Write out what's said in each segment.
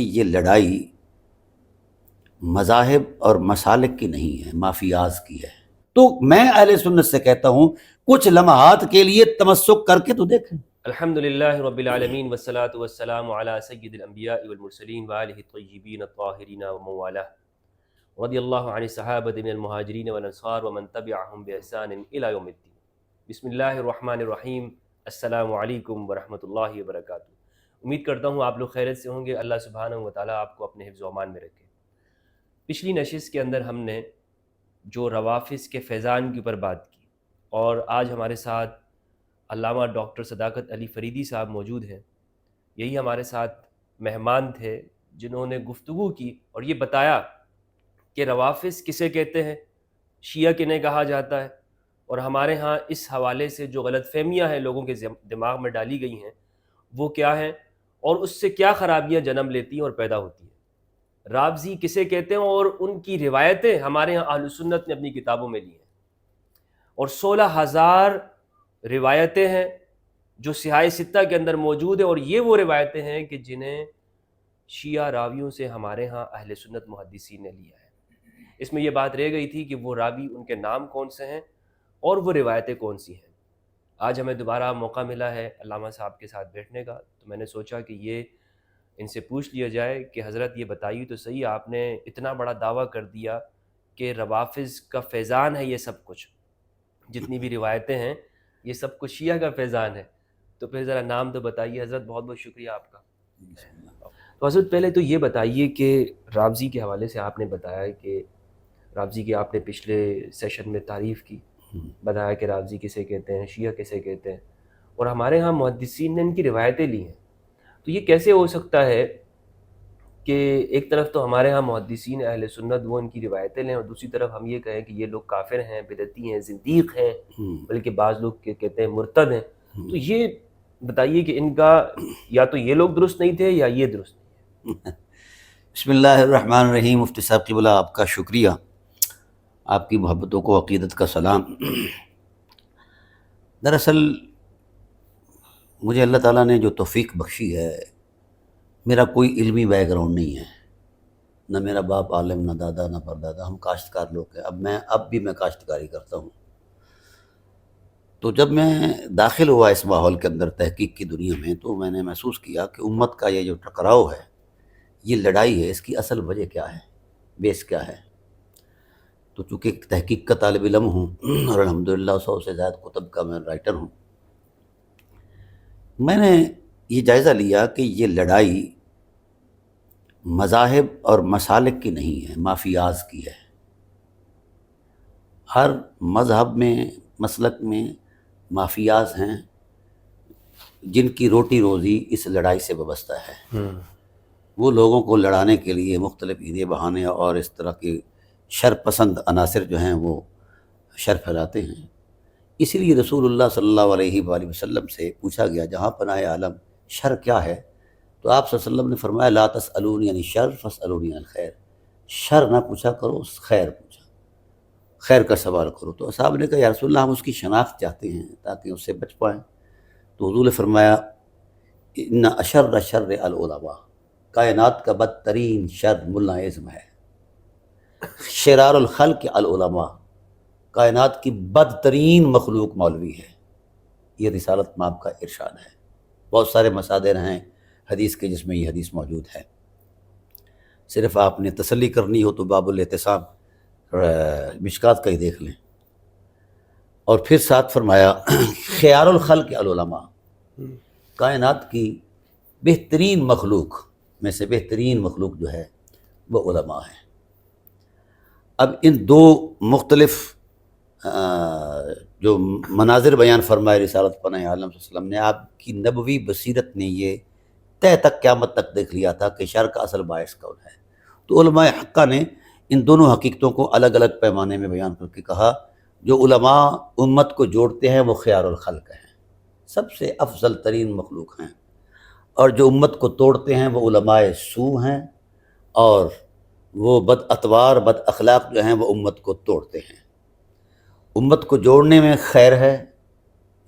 یہ لڑائی مذاہب اور مسالک کی نہیں ہے، مافیاز کی ہے۔ تو میں اہل سنت سے کہتا ہوں کچھ لمحات کے لیے تمسک کر کے تو دیکھیں۔ الحمدللہ رب العالمین والصلاة والسلام علی سید الانبیاء والمرسلین وآلہ الطیبین الطاہرین ومن والہ رضی اللہ عن الصحابۃ من المہاجرین والانصار ومن تبعہم بإحسان الی یوم الدین۔ بسم اللہ الرحمن الرحیم۔ السلام علیکم ورحمۃ اللہ وبرکاتہ۔ امید کرتا ہوں آپ لوگ خیریت سے ہوں گے۔ اللہ سبحانہ وتعالیٰ آپ کو اپنے حفظ و امان میں رکھے۔ پچھلی نشست کے اندر ہم نے جو روافض کے فیضان کے اوپر بات کی، اور آج ہمارے ساتھ علامہ ڈاکٹر صداقت علی فریدی صاحب موجود ہیں۔ یہی ہمارے ساتھ مہمان تھے جنہوں نے گفتگو کی اور یہ بتایا کہ روافض کسے کہتے ہیں، شیعہ کنہیں کہا جاتا ہے، اور ہمارے ہاں اس حوالے سے جو غلط فہمیاں ہیں لوگوں کے دماغ میں ڈالی گئی ہیں وہ کیا ہیں، اور اس سے کیا خرابیاں جنم لیتی ہیں اور پیدا ہوتی ہیں۔ رافضی کسے کہتے ہیں اور ان کی روایتیں ہمارے ہاں اہل سنت نے اپنی کتابوں میں لی ہیں، اور 16,000 روایتیں ہیں جو صحاح ستہ کے اندر موجود ہیں، اور یہ وہ روایتیں ہیں کہ جنہیں شیعہ راویوں سے ہمارے ہاں اہل سنت محدثین نے لیا ہے۔ اس میں یہ بات رہ گئی تھی کہ وہ راوی ان کے نام کون سے ہیں اور وہ روایتیں کون سی ہیں۔ آج ہمیں دوبارہ موقع ملا ہے علامہ صاحب کے ساتھ بیٹھنے کا، تو میں نے سوچا کہ یہ ان سے پوچھ لیا جائے کہ حضرت یہ بتائیے تو صحیح، آپ نے اتنا بڑا دعویٰ کر دیا کہ روافض کا فیضان ہے یہ سب کچھ، جتنی بھی روایتیں ہیں یہ سب کچھ شیعہ کا فیضان ہے، تو پھر ذرا نام تو بتائیے حضرت۔ بہت بہت شکریہ آپ کا۔ تو حضرت پہلے تو یہ بتائیے کہ رافضی کے حوالے سے آپ نے بتایا کہ رافضی کی آپ نے پچھلے سیشن میں تعریف کی، بتایا کہ رافضی کسے کہتے ہیں، شیعہ کسے کہتے ہیں، اور ہمارے ہاں محدثین نے ان کی روایتیں لی ہیں۔ تو یہ کیسے ہو سکتا ہے کہ ایک طرف تو ہمارے ہاں محدثین اہل سنت وہ ان کی روایتیں لیں، اور دوسری طرف ہم یہ کہیں کہ یہ لوگ کافر ہیں، بدعتی ہیں، زندیق ہیں، بلکہ بعض لوگ کہتے ہیں مرتد ہیں۔ تو یہ بتائیے کہ ان کا یا تو یہ لوگ درست نہیں تھے یا یہ درست نہیں ہے۔ بسم اللہ الرحمن الرحیم۔ مفتی صاحب قبلہ آپ کا شکریہ، آپ کی محبتوں کو عقیدت کا سلام۔ دراصل مجھے اللہ تعالیٰ نے جو توفیق بخشی ہے، میرا کوئی علمی بیک گراؤنڈ نہیں ہے، نہ میرا باپ عالم، نہ دادا، نہ پردادا، ہم کاشتکار لوگ ہیں۔ اب بھی میں کاشتکاری کرتا ہوں۔ تو جب میں داخل ہوا اس ماحول کے اندر تحقیق کی دنیا میں، تو میں نے محسوس کیا کہ امت کا یہ جو ٹکراؤ ہے، یہ لڑائی ہے، اس کی اصل وجہ کیا ہے، بیس کیا ہے۔ تو چونکہ تحقیق کا طالب علم ہوں اور الحمدللہ 100 سے زائد کتب کا میں رائٹر ہوں، میں نے یہ جائزہ لیا کہ یہ لڑائی مذاہب اور مسالک کی نہیں ہے، مافیاز کی ہے۔ ہر مذہب میں، مسلک میں مافیاز ہیں جن کی روٹی روزی اس لڑائی سے وابستہ ہے۔ وہ لوگوں کو لڑانے کے لیے مختلف ہیلے بہانے اور اس طرح کے شر پسند عناصر جو ہیں وہ شر پھیلاتے ہیں۔ اسی لیے رسول اللہ صلی اللہ علیہ وآلہ وسلم سے پوچھا گیا جہاں پناہ عالم شر کیا ہے، تو آپ صلی اللہ علیہ وسلم نے فرمایا لا تسألونی عن الشر فاسألونی عن الخیر۔ شر نہ پوچھا کرو، خیر پوچھا، خیر کا سوال کرو۔ تو صحابہ نے کہا یا رسول اللہ ہم اس کی شناخت چاہتے ہیں تاکہ اس سے بچ پائیں۔ تو حضور نے فرمایا ان اشر شر العلماء، کائنات کا بدترین شر ملا اعظم ہے۔ شرار الخلق العلماء، کائنات کی بدترین مخلوق مولوی ہے۔ یہ رسالت مآب کا ارشاد ہے۔ بہت سارے مصادر ہیں حدیث کے جس میں یہ حدیث موجود ہے، صرف آپ نے تسلی کرنی ہو تو باب الاعتصام مشکات کا ہی دیکھ لیں۔ اور پھر ساتھ فرمایا خیار الخلق العلماء، کائنات کی بہترین مخلوق میں سے بہترین مخلوق جو ہے وہ علماء ہے۔ اب ان دو مختلف جو مناظر بیان فرمائے رسالت پناہ عالم صلی اللہ علیہ وسلم نے، آپ کی نبوی بصیرت نے یہ طے تک قیامت تک دیکھ لیا تھا کہ شر کا اصل باعث کون ہے۔ تو علماء حقہ نے ان دونوں حقیقتوں کو الگ الگ پیمانے میں بیان کر کے کہا جو علماء امت کو جوڑتے ہیں وہ خیار الخلق ہیں، سب سے افضل ترین مخلوق ہیں، اور جو امت کو توڑتے ہیں وہ علماء سو ہیں، اور وہ بد اتوار بد اخلاق جو ہیں وہ امت کو توڑتے ہیں۔ امت کو جوڑنے میں خیر ہے،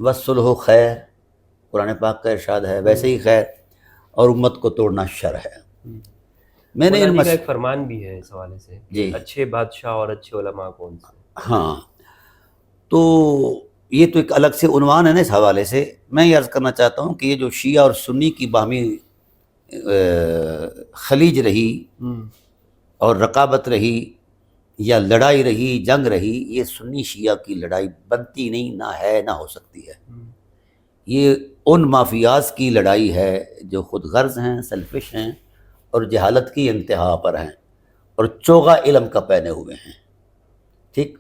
وصلح خیر، قرآن پاک کا ارشاد ہے، ویسے ہی خیر، اور امت کو توڑنا شر ہے۔ میں نے مولانا جی کا ایک فرمان بھی ہے اس حوالے سے کہ جی اچھے بادشاہ اور اچھے علماء کون سے؟ ہاں، تو یہ تو ایک الگ سے عنوان ہے نا اس حوالے سے. میں یہ عرض کرنا چاہتا ہوں کہ یہ جو شیعہ اور سنی کی باہمی خلیج رہی اور رقابت رہی یا لڑائی رہی، جنگ رہی، یہ سنی شیعہ کی لڑائی بنتی نہیں، نہ ہے، نہ ہو سکتی ہے. یہ ان مافیاز کی لڑائی ہے جو خود غرض ہیں، سیلفش ہیں اور جہالت کی انتہا پر ہیں اور چوغا علم کا پہنے ہوئے ہیں، ٹھیک،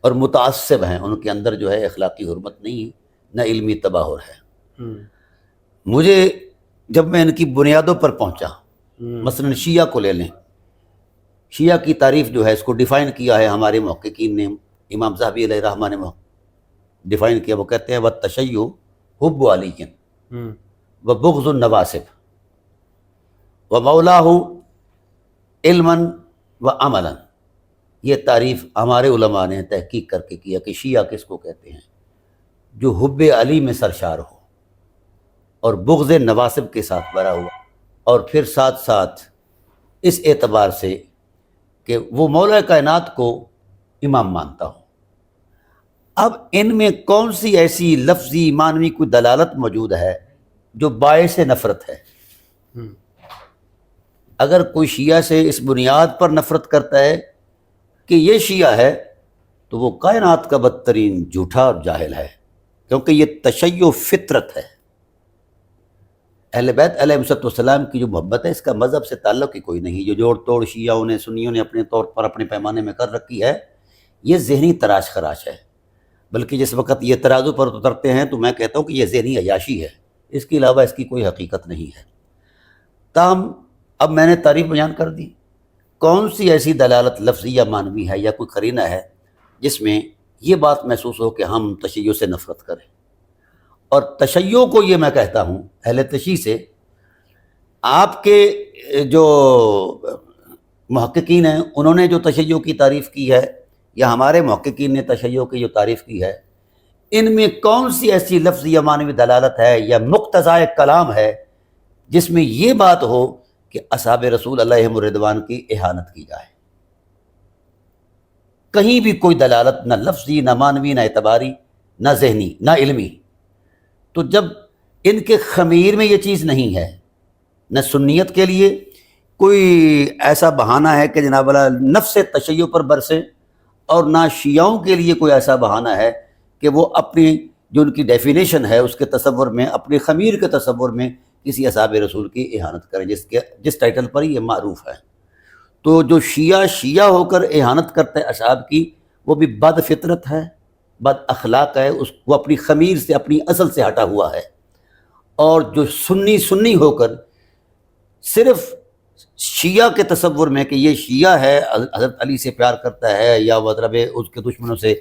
اور متعصب ہیں. ان کے اندر جو ہے اخلاقی حرمت نہیں، نہ علمی تباہر ہے. مجھے جب میں ان کی بنیادوں پر پہنچا، مثلا شیعہ کو لے لیں، شیعہ کی تعریف جو ہے اس کو ڈیفائن کیا ہے ہمارے محققین نے، امام ذہبی علیہ الرحمہ نے ڈیفائن کیا. وہ کہتے ہیں وَالتَّشَيُّعُ حُبُّ عَلِيٍّ وَبُغْضُ النَّوَاسِبِ وَمَوْلَاهُ عِلْمًا وَعَمَلًا. یہ تعریف ہمارے علماء نے تحقیق کر کے کیا کہ شیعہ کس کو کہتے ہیں؟ جو حب علی میں سرشار ہو اور بغض نواسب کے ساتھ بھرا ہوا، اور پھر ساتھ ساتھ اس اعتبار سے کہ وہ مولا کائنات کو امام مانتا ہو. اب ان میں کون سی ایسی لفظی معنوی کوئی دلالت موجود ہے جو باعث نفرت ہے؟ اگر کوئی شیعہ سے اس بنیاد پر نفرت کرتا ہے کہ یہ شیعہ ہے تو وہ کائنات کا بدترین جھوٹا اور جاہل ہے، کیونکہ یہ تشیع فطرت ہے. اہل بیت علیہ السلام کی جو محبت ہے اس کا مذہب سے تعلق ہی کوئی نہیں. جو جوڑ توڑ شیعوں نے، سنیوں نے اپنے طور پر اپنے پیمانے میں کر رکھی ہے، یہ ذہنی تراش خراش ہے. بلکہ جس وقت یہ ترازو پر اترتے ہیں تو میں کہتا ہوں کہ یہ ذہنی عیاشی ہے، اس کے علاوہ اس کی کوئی حقیقت نہیں ہے. تاہم اب میں نے تعریف بیان کر دی. کون سی ایسی دلالت لفظی یا معنوی ہے یا کوئی قرینہ ہے جس میں یہ بات محسوس ہو کہ ہم تشیع سے نفرت کریں؟ اور تشیع کو یہ میں کہتا ہوں اہل تشیع سے، آپ کے جو محققین ہیں انہوں نے جو تشیع کی تعریف کی ہے یا ہمارے محققین نے تشیع کی جو تعریف کی ہے، ان میں کون سی ایسی لفظ یا معنوی دلالت ہے یا مقتضائے کلام ہے جس میں یہ بات ہو کہ اصحاب رسول علیہم الرضوان کی اہانت کی جائے؟ کہیں بھی کوئی دلالت، نہ لفظی، نہ معنوی، نہ اعتباری، نہ ذہنی، نہ علمی. تو جب ان کے خمیر میں یہ چیز نہیں ہے، نہ سنیت کے لیے کوئی ایسا بہانہ ہے کہ جناب اللہ نفس تشیع پر برسے، اور نہ شیعوں کے لیے کوئی ایسا بہانہ ہے کہ وہ اپنی جو ان کی ڈیفینیشن ہے اس کے تصور میں، اپنے خمیر کے تصور میں کسی اصحاب رسول کی اہانت کریں، جس ٹائٹل پر یہ معروف ہے. تو جو شیعہ ہو کر اہانت کرتا ہے اصحاب کی، وہ بھی بد فطرت ہے، بد اخلاق ہے، وہ اپنی خمیر سے، اپنی اصل سے ہٹا ہوا ہے. اور جو سنی ہو کر صرف شیعہ کے تصور میں کہ یہ شیعہ ہے، حضرت علی سے پیار کرتا ہے یا مطلب اس کے دشمنوں سے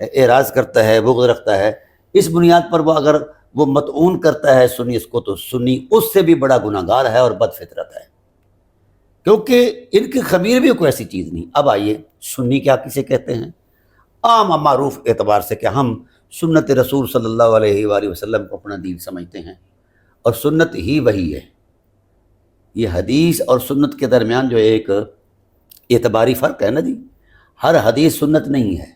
اعراض کرتا ہے، بغض رکھتا ہے، اس بنیاد پر وہ اگر وہ مطعون کرتا ہے سنی اس کو، تو سنی اس سے بھی بڑا گناہگار ہے اور بد فطرت ہے، کیونکہ ان کی خمیر بھی کوئی ایسی چیز نہیں. اب آئیے سنی کیا کسے کہتے ہیں؟ عام معروف اعتبار سے کہ ہم سنت رسول صلی اللہ علیہ وآلہ وسلم کو اپنا دین سمجھتے ہیں، اور سنت ہی وہی ہے. یہ حدیث اور سنت کے درمیان جو ایک اعتباری فرق ہے نا جی، ہر حدیث سنت نہیں ہے.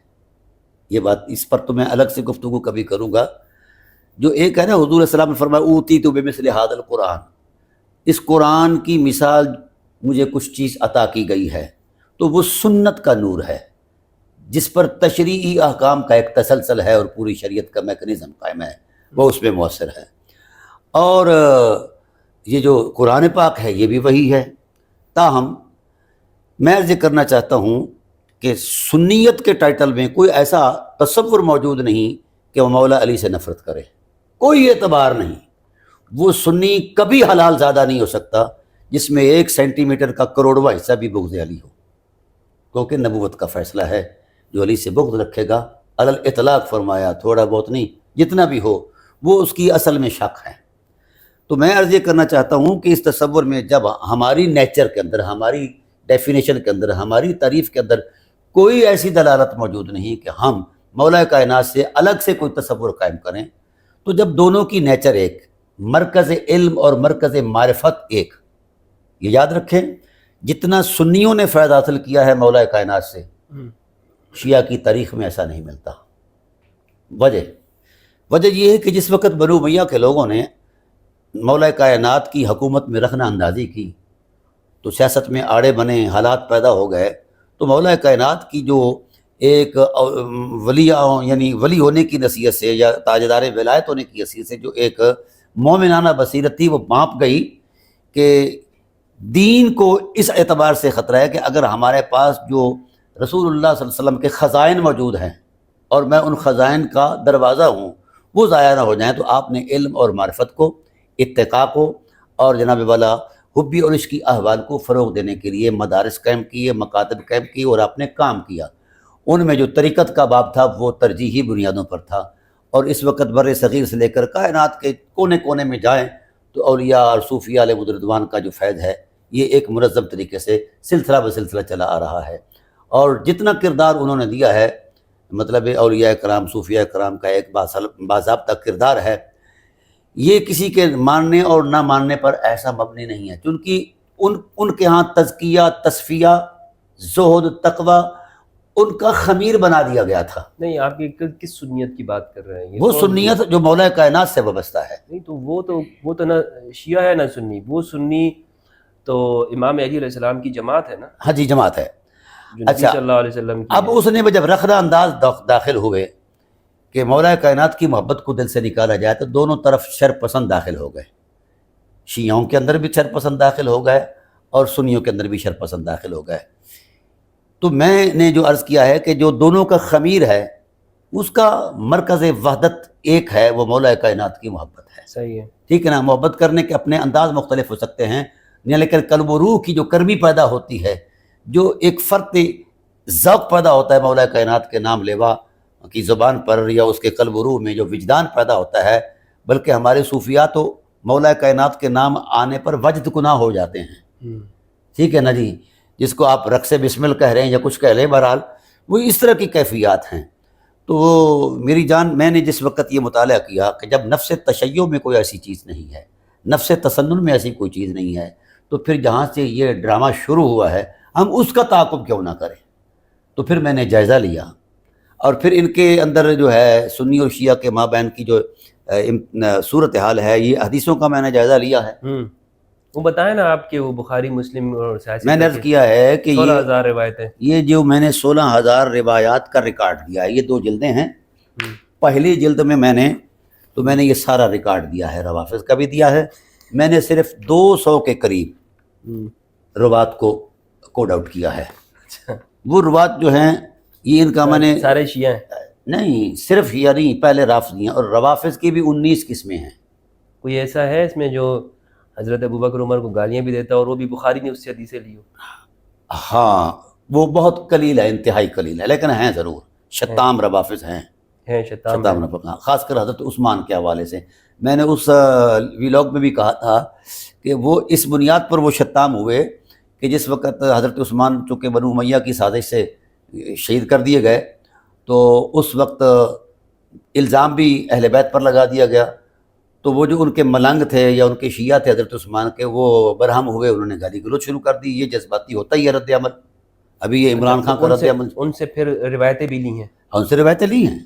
یہ بات اس پر تو میں الگ سے گفتگو کبھی کروں گا. جو ایک ہے نا، حضور علیہ السلام نے فرمایا اوتیت بمثل ھذا القرآن، اس قرآن کی مثال مجھے کچھ چیز عطا کی گئی ہے، تو وہ سنت کا نور ہے جس پر تشریعی احکام کا ایک تسلسل ہے اور پوری شریعت کا میکنزم قائم ہے، وہ اس میں مؤثر ہے. اور یہ جو قرآن پاک ہے یہ بھی وہی ہے. تاہم میں عرض کرنا چاہتا ہوں کہ سنیت کے ٹائٹل میں کوئی ایسا تصور موجود نہیں کہ وہ مولا علی سے نفرت کرے، کوئی اعتبار نہیں. وہ سنی کبھی حلال زیادہ نہیں ہو سکتا جس میں 1 سینٹی میٹر کا کروڑواں حصہ بھی بغض علی ہو، کیونکہ نبوت کا فیصلہ ہے جو علی سے بغض رکھے گا، علی الاطلاق فرمایا، تھوڑا بہت نہیں، جتنا بھی ہو وہ اس کی اصل میں شک ہے. تو میں عرض یہ کرنا چاہتا ہوں کہ اس تصور میں جب ہماری نیچر کے اندر، ہماری ڈیفینیشن کے اندر، ہماری تعریف کے اندر کوئی ایسی دلالت موجود نہیں کہ ہم مولا کائنات سے الگ سے کوئی تصور قائم کریں، تو جب دونوں کی نیچر ایک، مرکز علم اور مرکز معرفت ایک، یہ یاد رکھیں جتنا سنیوں نے فیض حاصل کیا ہے مولا کائنات سے، شیعہ کی تاریخ میں ایسا نہیں ملتا۔ وجہ یہ ہے کہ جس وقت بنو امیہ کے لوگوں نے مولا کائنات کی حکومت میں رخنہ اندازی کی تو سیاست میں آڑے بنے، حالات پیدا ہو گئے، تو مولا کائنات کی جو ایک ولی یعنی ولی ہونے کی نصیحت سے یا تاجدار ولایت ہونے کی حیثیت سے جو ایک مومنانہ بصیرت تھی وہ بانپ گئی کہ دین کو اس اعتبار سے خطرہ ہے کہ اگر ہمارے پاس جو رسول اللہ صلی اللہ علیہ وسلم کے خزائن موجود ہیں اور میں ان خزائن کا دروازہ ہوں، وہ ضائع نہ ہو جائیں، تو آپ نے علم اور معرفت کو، اتقاء کو اور جناب والا حبی اور عشقی احوال کو فروغ دینے کے لیے مدارس قائم کیے، مکاتب قائم کیے اور آپ نے کام کیا۔ ان میں جو طریقت کا باب تھا وہ ترجیحی بنیادوں پر تھا، اور اس وقت بر صغیر سے لے کر کائنات کے کونے کونے میں جائیں تو اولیاء اور صوفیاء علیہ رضوان کا جو فیض ہے یہ ایک منظم طریقے سے سلسلہ بسلسلہ چلا آ رہا ہے، اور جتنا کردار انہوں نے دیا ہے، مطلب اولیاء کرام صوفیاء کرام کا ایک باضابطہ کردار ہے، یہ کسی کے ماننے اور نہ ماننے پر ایسا مبنی نہیں ہے، کیونکہ ان کے ہاں تزکیہ، تصفیہ، زہد، تقوی ان کا خمیر بنا دیا گیا تھا۔ نہیں، آپ کس سنیت کی بات کر رہے ہیں؟ وہ سنیت جو مولا کائنات سے وابستہ ہے۔ نہیں تو وہ تو نہ شیعہ ہے نہ سنی، وہ سنی تو امام علی علیہ السلام کی جماعت ہے نا۔ ہاں جی، جماعت ہے۔ جو نبی اچھا، صلی اللہ علیہ وسلم کی اب اس نے جب رخنہ انداز داخل ہوئے کہ مولا کائنات کی محبت کو دل سے نکالا جائے تو دونوں طرف شر پسند داخل ہو گئے، شیعوں کے اندر بھی شر پسند داخل ہو گئے اور سنیوں کے اندر بھی شر پسند داخل ہو گئے۔ تو میں نے جو عرض کیا ہے کہ جو دونوں کا خمیر ہے اس کا مرکز وحدت ایک ہے، وہ مولا کائنات کی محبت ہے۔ صحیح ہے، ٹھیک ہے نا؟ محبت کرنے کے اپنے انداز مختلف ہو سکتے ہیں، لیکن قلب و روح کی جو گرمی پیدا ہوتی ہے، جو ایک فرد ذوق پیدا ہوتا ہے مولا کائنات کے نام لیوا کی زبان پر یا اس کے قلب و روح میں جو وجدان پیدا ہوتا ہے، بلکہ ہمارے صوفیاء تو مولا کائنات کے نام آنے پر وجد گناہ ہو جاتے ہیں۔ ٹھیک ہے نا جی؟ جس کو آپ رقص بسمل کہہ رہے ہیں یا کچھ کہہ لیں، بہرحال وہ اس طرح کی کیفیات ہیں۔ تو میری جان، میں نے جس وقت یہ مطالعہ کیا کہ جب نفس تشیع میں کوئی ایسی چیز نہیں ہے، نفس تسنن میں ایسی کوئی چیز نہیں ہے، تو پھر جہاں سے یہ ڈرامہ شروع ہوا ہے ہم اس کا تعاقب کیوں نہ کریں؟ تو پھر میں نے جائزہ لیا، اور پھر ان کے اندر جو ہے سنی اور شیعہ کے مابین کی جو صورتحال ہے، یہ حدیثوں کا میں نے جائزہ لیا ہے۔ وہ بتائیں نا آپ کے وہ بخاری مسلم اور میں نے عرض کیا ہے کہ 16,000 روایتیں، یہ جو میں نے 16,000 روایات کا ریکارڈ دیا ہے، یہ 2 جلدیں ہیں۔ پہلی جلد میں میں نے یہ سارا ریکارڈ دیا ہے، روافظ کا بھی دیا ہے۔ میں نے صرف 200 کے قریب روات کو کوڈ آؤٹ کیا ہے۔ وہ روات جو ہیں یہ ان کا میں نے سارے شیعہ ہیں؟ نہیں، صرف شیعہ نہیں، پہلے رافضی ہیں، اور روافظ کی بھی 19 قسمیں ہیں۔ کوئی ایسا ہے اس میں جو حضرت ابوبکر عمر کو گالیاں بھی دیتا ہے اور وہ بھی بخاری نے اس سے حدیثیں لی ہو؟ ہاں، وہ بہت قلیل ہے، انتہائی قلیل ہے، لیکن ہیں ضرور، شتام روافظ ہیں، شتام خاص کر حضرت عثمان کے حوالے سے۔ میں نے اس ویلاگ میں بھی کہا تھا کہ وہ اس بنیاد پر وہ شتام ہوئے کہ جس وقت حضرت عثمان چونکہ بنو امیہ کی سازش سے شہید کر دیے گئے تو اس وقت الزام بھی اہل بیت پر لگا دیا گیا، تو وہ جو ان کے ملنگ تھے یا ان کے شیعہ تھے حضرت عثمان کے، وہ برہم ہوئے، انہوں نے گالی گلوچ شروع کر دی۔ یہ جذباتی ہوتا ہی ہے رد عمل، ابھی یہ عمران خان کا رد عمل۔ ان سے پھر روایتیں بھی لی ہیں؟ ان سے روایتیں لی ہیں۔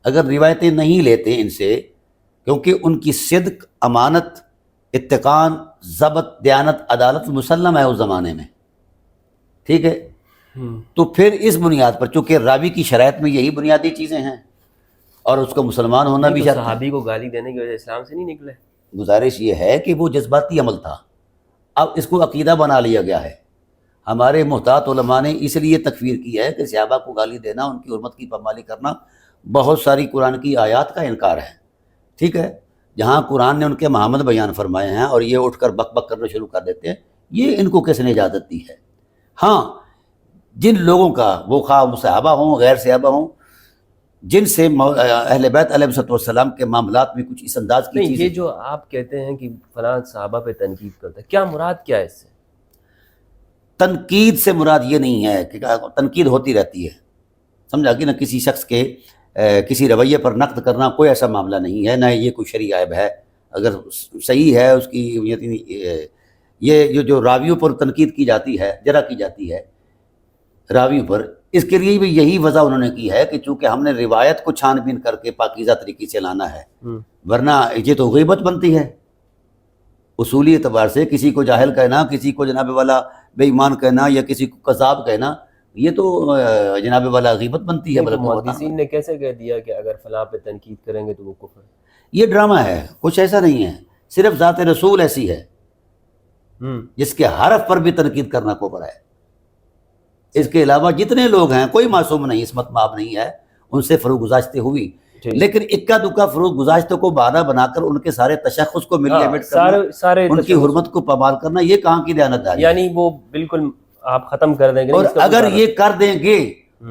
اگر روایتیں نہیں لیتے ان سے، کیونکہ ان کی صدق، امانت، اتقان، ضبط، دیانت، عدالت مسلم ہے اس زمانے میں، ٹھیک ہے؟ تو پھر اس بنیاد پر چونکہ راوی کی شرائط میں یہی بنیادی چیزیں ہیں اور اس کو مسلمان ہونا بھی شرط ہے۔ صحابی کو گالی دینے کی وجہ اسلام سے نہیں نکلے؟ گزارش یہ ہے کہ وہ جذباتی عمل تھا، اب اس کو عقیدہ بنا لیا گیا ہے۔ ہمارے محتاط علماء نے اس لیے تکفیر کی ہے کہ صحابہ کو گالی دینا، ان کی حرمت کی پامالی کرنا، بہت ساری قرآن کی آیات کا انکار ہے، ٹھیک ہے؟ جہاں قرآن نے ان کے محمد بیان فرمائے ہیں اور یہ اٹھ کر بک بک کرنا شروع کر دیتے ہیں، یہ ان کو کس نے اجازت دی ہے؟ ہاں، جن لوگوں کا وہ خواہ صحابہ ہوں غیر صحابہ ہوں، جن سے اہل بیت علیہ السلام کے معاملات میں کچھ اس انداز کی چیزیں، یہ جو آپ کہتے ہیں کہ فلاں صحابہ پہ تنقید کرتا ہے، کیا مراد کیا ہے اس سے؟ تنقید سے مراد یہ نہیں ہے کہ تنقید ہوتی رہتی ہے، سمجھا کہ نہ کسی شخص کے کسی رویے پر نقد کرنا کوئی ایسا معاملہ نہیں ہے، نہ یہ کوئی شرعی عیب ہے۔ اگر صحیح ہے اس کی یہ جو راویوں پر تنقید کی جاتی ہے، جرح کی جاتی ہے راویوں پر، اس کے لیے بھی یہی وجہ انہوں نے کی ہے کہ چونکہ ہم نے روایت کو چھان بین کر کے پاکیزہ طریقے سے لانا ہے، ورنہ یہ تو غیبت بنتی ہے اصولی اعتبار سے. کسی کو جاہل کہنا، کسی کو جناب والا بے ایمان کہنا، یا کسی کو کذاب کہنا، یہ تو جناب والا غیبت بنتی ہے. محدثین نے کیسے کہہ دیا کہ اگر فلاں پہ تنقید کریں گے تو وہ کفر ہے؟ یہ ڈرامہ ہے، کچھ ایسا نہیں ہے. صرف ذات رسول ایسی ہے جس کے حرف پر بھی تنقید کرنا کفر ہے. اس کے علاوہ جتنے لوگ ہیں کوئی معصوم نہیں، عصمت مآب نہیں ہے، ان سے فروغ گزاشتے ہوئی، لیکن اکا دکا فروغ گزاشتوں کو بہانہ بنا کر ان کے سارے تشخص کو ملیمیٹ کرنا، ان کی حرمت کو پامال کرنا، یہ کہاں کی دیانتداری؟ یعنی وہ بالکل آپ ختم کر دیں گے. اور اگر یہ کر دیں گے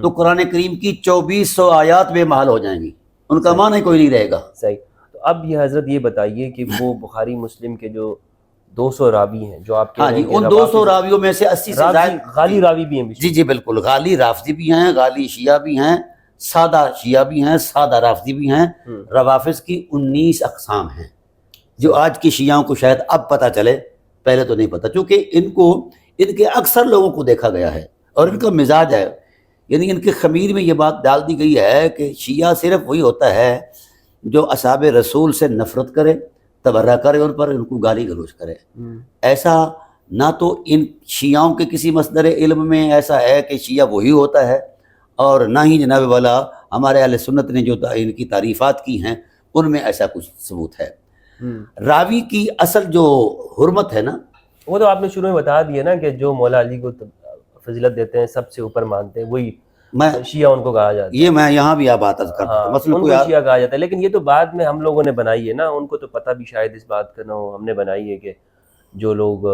تو قرآن کریم کی 2400 آیات بے محل ہو جائیں گی، ان کا معنی کوئی نہیں رہے گا. صحیح. تو اب یہ حضرت یہ بتائیے کہ وہ بخاری مسلم کے جو 200 راوی ہیں جو آپ کہہ رہے ہیں کہ ان 200 راویوں میں سے 80 سے زائد غالی راوی بھی ہیں. جی بالکل، غالی رافضی بھی ہیں، غالی شیعہ بھی ہیں، سادہ شیعہ بھی ہیں، سادہ رافضی بھی ہیں. روافض کی 19 اقسام ہیں جو آج کی شیعوں کو شاید اب پتہ چلے، پہلے تو نہیں پتہ، چونکہ ان کے اکثر لوگوں کو دیکھا گیا ہے اور ان کا مزاج ہے. یعنی ان کے خمیر میں یہ بات ڈال دی گئی ہے کہ شیعہ صرف وہی ہوتا ہے جو اصحاب رسول سے نفرت کرے، تبرہ کرے، ان پر ان کو گالی گلوچ کرے. ایسا نہ تو ان شیعوں کے کسی مصدر علم میں ایسا ہے کہ شیعہ وہی ہوتا ہے، اور نہ ہی جناب والا ہمارے اہل سنت نے جو ان کی تعریفات کی ہیں ان میں ایسا کچھ ثبوت ہے. راوی کی اصل جو حرمت ہے نا، وہ تو آپ نے شروع میں بتا دیا نا کہ جو مولا علی کو فضیلت دیتے ہیں، سب سے اوپر مانتے ہیں، وہی شیعہ ان کو کہا جاتا ہے. یہ میں یہاں بھی آپ بات کرتا ہوں، مثلا ان کو شیعہ کہا جاتا ہے. لیکن یہ تو بعد میں ہم لوگوں نے بنائی ہے نا، ان کو تو پتہ بھی شاید اس بات کا نہ ہو. ہم نے بنائی ہے کہ جو لوگ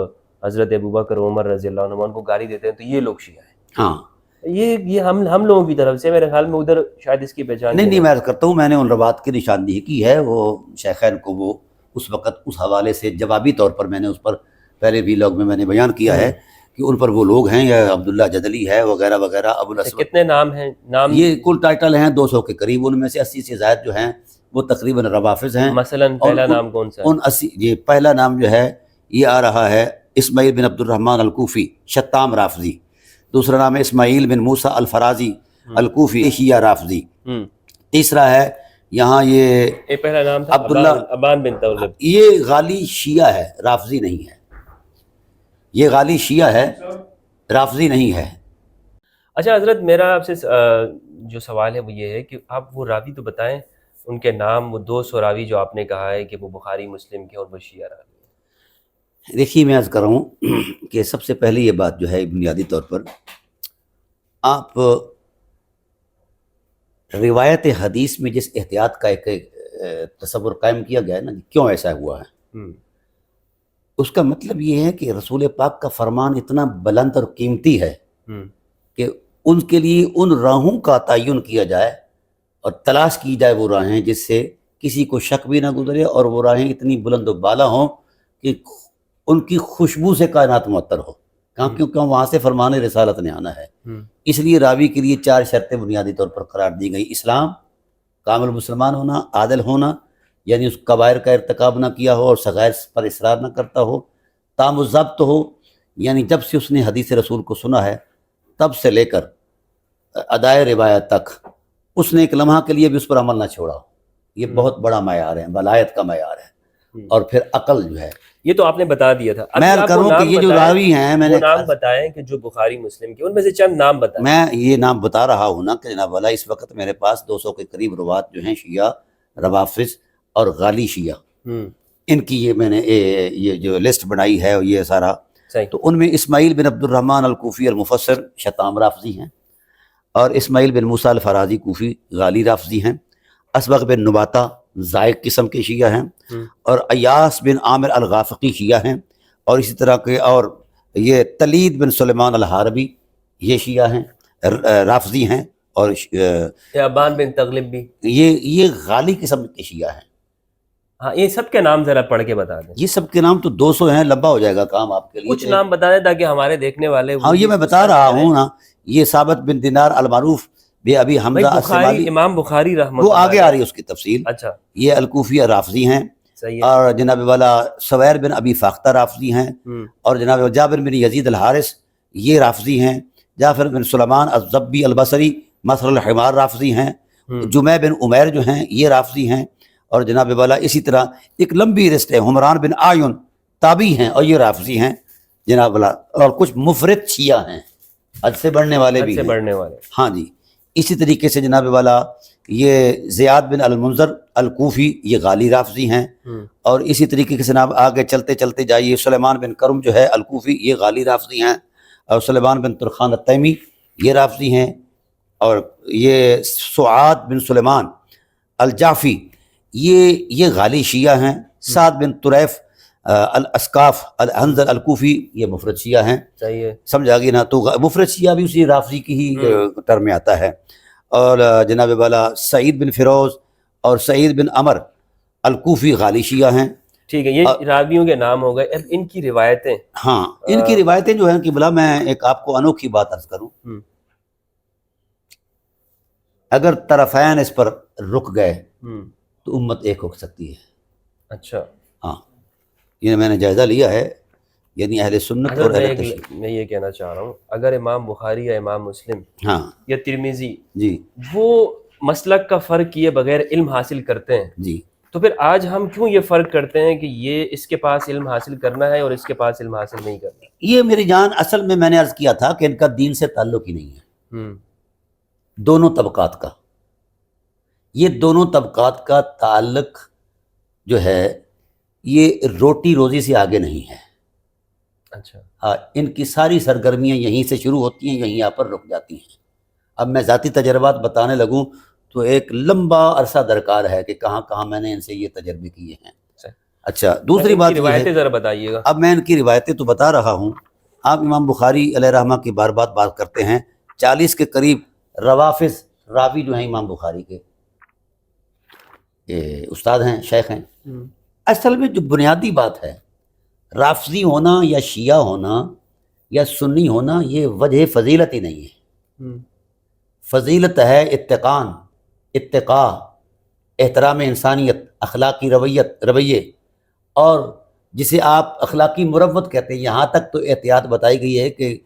حضرت ابوبکر عمر رضی اللہ عنہ ان کو گالی دیتے ہیں تو یہ لوگ شیعہ ہیں. ہاں، یہ ہم لوگوں کی طرف سے، میرے خیال میں ادھر شاید اس کی پہچان نہیں میں عرض کرتا ہوں، میں نے ان روات کی نشاندہی کی ہے. وہ شیخین کو وہ اس وقت اس حوالے سے جوابی طور پر میں نے اس پر پہلے بھی لوگ میں نے بیان کیا ہے کہ ان پر وہ لوگ ہیں، یا عبداللہ جدلی ہے وغیرہ وغیرہ، ابو الاسود. کتنے نام ہیں؟ نام یہ کل ٹائٹل ہیں 200 کے قریب، ان میں سے 80 سے زائد جو ہیں وہ تقریباً روافظ ہیں. مثلا پہلا نام کون سا ہے؟ ان 80 یہ پہلا نام جو ہے یہ آ رہا ہے اسماعیل بن عبد الرحمن الکوفی، شتام رافضی. دوسرا نام ہے اسماعیل بن موسیٰ الفرازی الکوفی، شیعہ رافضی. تیسرا ہے یہاں یہ پہلا نام تھا عبداللہ ابان بن طولب، یہ غالی شیعہ ہے، رافضی نہیں ہے. یہ غالی شیعہ ہے، رافضی نہیں ہے. اچھا حضرت، میرا آپ سے جو سوال ہے وہ یہ ہے کہ آپ وہ راوی تو بتائیں، ان کے نام، وہ 200 راوی جو آپ نے کہا ہے کہ وہ بخاری مسلم کے اور وہ شیعہ راوی. دیکھیے میں عرض کر رہا ہوں کہ سب سے پہلے یہ بات جو ہے بنیادی طور پر، آپ روایت حدیث میں جس احتیاط کا ایک تصور قائم کیا گیا ہے نا، کیوں ایسا ہوا ہے، اس کا مطلب یہ ہے کہ رسول پاک کا فرمان اتنا بلند اور قیمتی ہے کہ ان کے لیے ان راہوں کا تعین کیا جائے اور تلاش کی جائے وہ راہیں جس سے کسی کو شک بھی نہ گزرے، اور وہ راہیں اتنی بلند و بالا ہوں کہ ان کی خوشبو سے کائنات معطر ہو، کیونکہ وہاں سے فرمان رسالت نے آنا ہے. اس لیے راوی کے لیے 4 شرطیں بنیادی طور پر قرار دی گئی: اسلام، کامل مسلمان ہونا، عادل ہونا، یعنی اس کبائر کا ارتکاب نہ کیا ہو اور صغائر پر اصرار نہ کرتا ہو، تام الضبط ہو، یعنی جب سے اس نے حدیث رسول کو سنا ہے تب سے لے کر ادائے روایت تک اس نے ایک لمحہ کے لیے بھی اس پر عمل نہ چھوڑا ہو. یہ بہت بڑا معیار ہے، ولایت کا معیار ہے. اور پھر عقل جو ہے، یہ تو آپ نے بتا دیا تھا. میں کروں کہ یہ جو راوی ہیں، میں نے نام بتائیں کہ جو بخاری مسلم کے، ان میں سے چند نام بتائیں. میں یہ نام بتا رہا ہوں نا کہ جناب والا اس وقت میرے پاس 200 کے قریب روات جو ہیں شیعہ، روافظ اور غالی شیعہ، ان کی یہ میں نے یہ جو لسٹ بنائی ہے یہ سارا. تو ان میں اسماعیل بن عبد الرحمن الکوفی المفسر شتام رافضی ہیں، اور اسماعیل بن موسیٰ الفرازی کوفی غالی رافضی ہیں. اسبغ بن نباتہ زائق قسم کے شیعہ ہیں، اور ایاس بن عامر الغافقی شیعہ ہیں، اور اسی طرح کے اور یہ تلید بن سلیمان الحاربی یہ شیعہ ہیں، رافضی ہیں. اور ابان بن تغلب بھی یہ غالی قسم کے شیعہ ہیں. ہاں، یہ سب کے نام ذرا پڑھ کے بتا دیں. یہ سب کے نام تو 200 ہیں، لمبا ہو جائے گا کام آپ کے لیے. کچھ نام بتا دیں تاکہ ہمارے دیکھنے والے. ہاں یہ میں بتا رہا ہوں نا. یہ ثابت بن دینار المعروف بے ابی حمزہ السمالی، امام بخاری رحمۃ وہ آگے آ رہی ہے اس کی تفصیل. اچھا، یہ الکوفی رافضی ہیں. صحیح ہے. اور جناب والا سویر بن ابی فاختہ رافضی ہیں، اور جناب جابر بن یزید الحارث یہ رافضی ہیں، جعفر بن سلیمان الضبی البصری مصر الحمار رافضی ہیں، جمع بن عمیر جو ہیں یہ رافضی ہیں، اور جناب والا اسی طرح ایک لمبی لسٹ ہے، حمران بن آیون تابعی ہیں اور یہ رافضی ہیں جناب والا، اور کچھ مفرد شیعہ ہیں، حد سے بڑھنے والے بھی سے ہیں. بڑھنے والے. ہاں جی. اسی طریقے سے جناب والا یہ زیاد بن المنذر الکوفی یہ غالی رافضی ہیں، اور اسی طریقے سے جناب آگے چلتے چلتے جائیے، سلیمان بن کرم جو ہے الکوفی یہ غالی رافضی ہیں، اور سلیمان بن ترخان التیمی یہ رافضی ہیں، اور یہ سعاد بن سلیمان الجعفی یہ غالی شیعہ ہیں، سعد بن طریف الاسکاف الحنظل الکوفی یہ مفرد شیعہ ہیں. صحیح ہے. سمجھ آ گئی نا. تو مفرد شیعہ بھی اسی رافضی کی ہی ٹرم میں آتا ہے. اور جناب والا سعید بن فیروز اور سعید بن عمر الکوفی غالی شیعہ ہیں. ٹھیک ہے، یہ راویوں کے نام ہو گئے. اب ان کی روایتیں، ہاں ان کی روایتیں جو ہیں کہ بلا میں ایک آپ کو انوکھی بات عرض کروں، اگر طرفین اس پر رک گئے تو امت ایک ہو سکتی ہے. اچھا. ہاں یہ میں نے جائزہ لیا ہے، یعنی اہل سنت اور اہل تشیع. میں یہ کہنا چاہ رہا ہوں، اگر امام بخاری یا امام مسلم ہاں یا ترمذی جی وہ مسلک کا فرق کیے بغیر علم حاصل کرتے ہیں، جی، تو پھر آج ہم کیوں یہ فرق کرتے ہیں کہ یہ اس کے پاس علم حاصل کرنا ہے اور اس کے پاس علم حاصل نہیں کرنا؟ یہ میری جان اصل میں نے عرض کیا تھا کہ ان کا دین سے تعلق ہی نہیں ہے. دونوں طبقات کا، یہ دونوں طبقات کا تعلق جو ہے یہ روٹی روزی سے آگے نہیں ہے. اچھا. ہاں ان کی ساری سرگرمیاں یہیں سے شروع ہوتی ہیں، یہیں یہاں پر رک جاتی ہیں. اب میں ذاتی تجربات بتانے لگوں تو ایک لمبا عرصہ درکار ہے کہ کہاں کہاں میں نے ان سے یہ تجربے کیے ہیں. اچھا دوسری بات یہ روایتیں ذرا بتائیے گا. اب میں ان کی روایتیں تو بتا رہا ہوں. آپ امام بخاری علیہ رحمہ کی بات کرتے ہیں، 40 کے قریب روافظ راوی جو ہیں امام بخاری کے استاد ہیں، شیخ ہیں. اصل میں جو بنیادی بات ہے، رافضی ہونا یا شیعہ ہونا یا سنی ہونا یہ وجہ فضیلت ہی نہیں ہے. فضیلت ہے اتقاء، احترام انسانیت، اخلاقی رویے، اور جسے آپ اخلاقی مروت کہتے ہیں. یہاں تک تو احتیاط بتائی گئی ہے کہ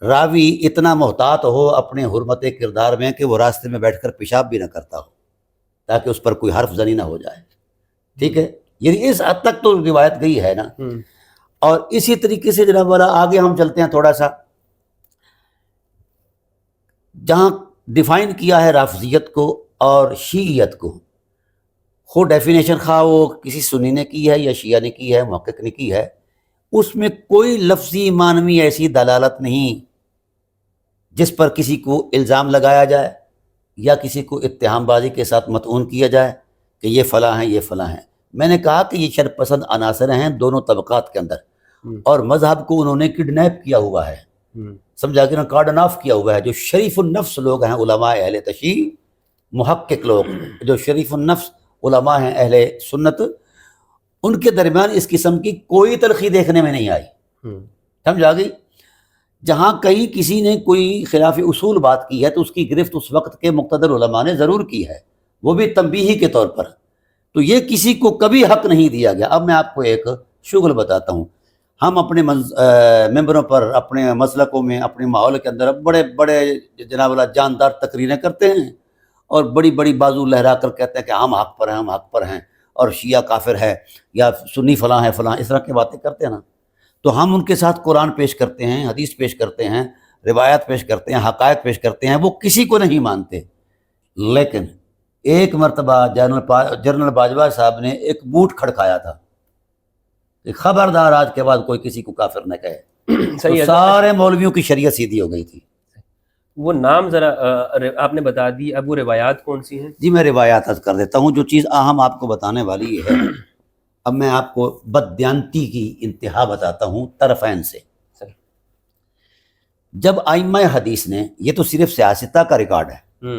راوی اتنا محتاط ہو اپنے حرمت کردار میں کہ وہ راستے میں بیٹھ کر پیشاب بھی نہ کرتا ہو تاکہ اس پر کوئی حرف زنی نہ ہو جائے. ٹھیک ہے، یعنی اس حد تک تو روایت گئی ہے نا. اور اسی طریقے سے جناب والا آگے ہم چلتے ہیں تھوڑا سا، جہاں ڈیفائن کیا ہے رافضیت کو اور شیعیت کو، خود ڈیفینیشن خواہ وہ کسی سنی نے کی ہے یا شیعہ نے کی ہے، محقق نے کی ہے، اس میں کوئی لفظی معنوی ایسی دلالت نہیں جس پر کسی کو الزام لگایا جائے یا کسی کو اتہام بازی کے ساتھ مطعون کیا جائے کہ یہ فلاں ہیں یہ فلاں ہیں. میں نے کہا کہ یہ شر پسند عناصر ہیں دونوں طبقات کے اندر، اور مذہب کو انہوں نے کڈنیپ کیا ہوا ہے، سمجھا کہ کارڈن آف کیا ہوا ہے. جو شریف النفس لوگ ہیں علماء اہل تشیع، محقق لوگ جو شریف النفس علماء ہیں اہل سنت، ان کے درمیان اس قسم کی کوئی تلخی دیکھنے میں نہیں آئی. سمجھا گئی. جہاں کہیں کسی نے کوئی خلاف اصول بات کی ہے تو اس کی گرفت اس وقت کے مقتدر علماء نے ضرور کی ہے، وہ بھی تنبیہی کے طور پر. تو یہ کسی کو کبھی حق نہیں دیا گیا. اب میں آپ کو ایک شغل بتاتا ہوں. ہم اپنے ممبروں پر، اپنے مسلکوں میں، اپنے ماحول کے اندر بڑے بڑے جناب اللہ جاندار تقریریں کرتے ہیں اور بڑی بڑی بازو لہرا کر کہتے ہیں کہ ہم حق پر ہیں، ہم حق پر ہیں، اور شیعہ کافر ہے یا سنی فلاں ہے فلاں، اس طرح کی باتیں کرتے ہیں نا. تو ہم ان کے ساتھ قرآن پیش کرتے ہیں، حدیث پیش کرتے ہیں، روایات پیش کرتے ہیں، حقائق پیش کرتے ہیں، وہ کسی کو نہیں مانتے. لیکن ایک مرتبہ جنرل باجوہ صاحب نے ایک بوٹ کھڑکایا تھا کہ خبردار آج کے بعد کوئی کسی کو کافر نہ کہے. تو سارے مولویوں کی شریعت سیدھی ہو گئی تھی. وہ نام ذرا آپ نے بتا دی. اب وہ روایات کون سی ہیں؟ جی میں روایات عرض کر دیتا ہوں. جو چیز اہم آپ کو بتانے والی ہے، اب میں آپ کو بددیانتی کی انتہا بتاتا ہوں طرفین سے. جب ائمہ حدیث نے، یہ تو صرف سیاستہ کا ریکارڈ ہے،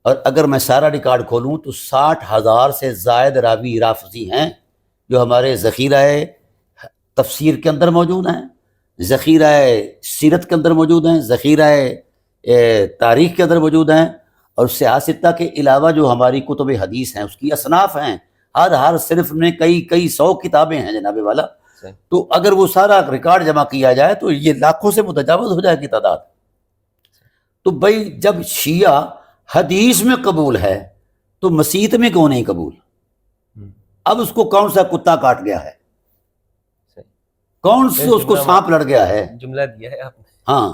اور اگر میں سارا ریکارڈ کھولوں تو 60,000 سے زائد راوی رافضی ہیں جو ہمارے ذخیرہ تفسیر کے اندر موجود ہیں، ذخیرہ سیرت کے اندر موجود ہیں، ذخیرہ تاریخ کے اندر موجود ہیں، اور سیاستہ کے علاوہ جو ہماری کتب حدیث ہیں اس کی اصناف ہیں ہر صنف میں کئی سو کتابیں ہیں جناب والا. صحیح. تو اگر وہ سارا ریکارڈ جمع کیا جائے تو یہ لاکھوں سے متجاوز ہو جائے گی تعداد. تو بھائی جب شیعہ حدیث میں قبول ہے تو مسیت میں کیوں نہیں قبول؟ اب اس کو کون سا کتا کاٹ گیا ہے؟ کون سے اس کو سانپ لڑ گیا ہے؟ جملہ دیا ہے آپ نے. ہاں